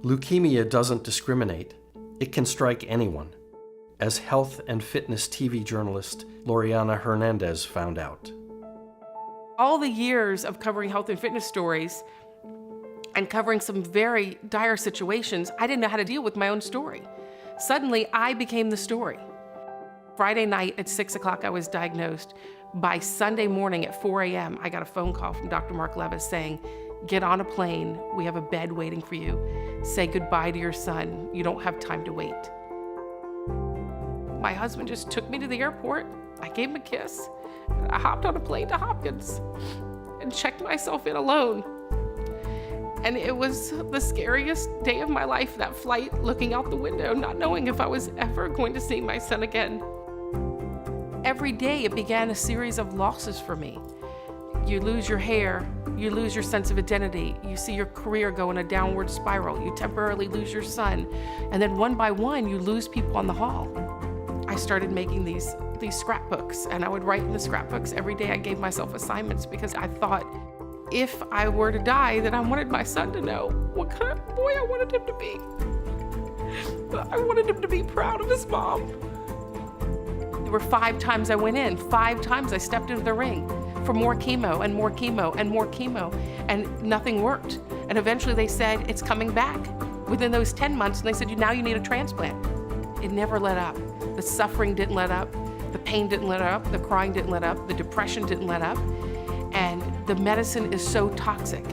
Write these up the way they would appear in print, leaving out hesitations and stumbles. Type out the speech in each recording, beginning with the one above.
Leukemia doesn't discriminate. It can strike anyone, as health and fitness TV journalist Loriana Hernandez found out. All the years of covering health and fitness stories and covering some very dire situations, I didn't know how to deal with my own story. Suddenly, I became the story. Friday night at 6 o'clock, I was diagnosed. By Sunday morning at 4 a.m., I got a phone call from Dr. Mark Levis saying, "Get on a plane, we have a bed waiting for you. Say goodbye to your son, you don't have time to wait." My husband just took me to the airport. I gave him a kiss. I hopped on a plane to Hopkins and checked myself in alone. And it was the scariest day of my life, that flight, looking out the window, not knowing if I was ever going to see my son again. Every day it began a series of losses for me. You lose your hair, you lose your sense of identity, you see your career go in a downward spiral, you temporarily lose your son, and then one by one you lose people on the hall. I started making these scrapbooks, and I would write in the scrapbooks every day. I gave myself assignments because I thought if I were to die, that I wanted my son to know what kind of boy I wanted him to be. I wanted him to be proud of his mom. There were 5 times I went in, 5 times I stepped into the ring for more chemo and more chemo and more chemo, and nothing worked. And eventually they said, it's coming back. Within those 10 months, and they said, now you need a transplant. It never let up. The suffering didn't let up. The pain didn't let up. The crying didn't let up. The depression didn't let up. And the medicine is so toxic.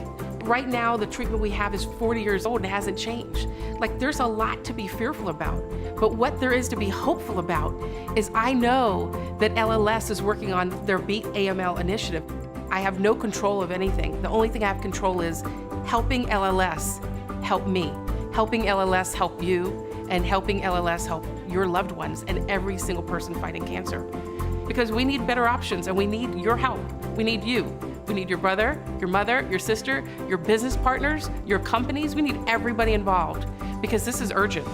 Right now, the treatment we have is 40 years old and it hasn't changed. Like, there's a lot to be fearful about. But what there is to be hopeful about is I know that LLS is working on their Beat AML initiative. I have no control of anything. The only thing I have control is helping LLS help me, helping LLS help you, and helping LLS help your loved ones and every single person fighting cancer. Because we need better options and we need your help. We need you. We need your brother, your mother, your sister, your business partners, your companies. We need everybody involved because this is urgent.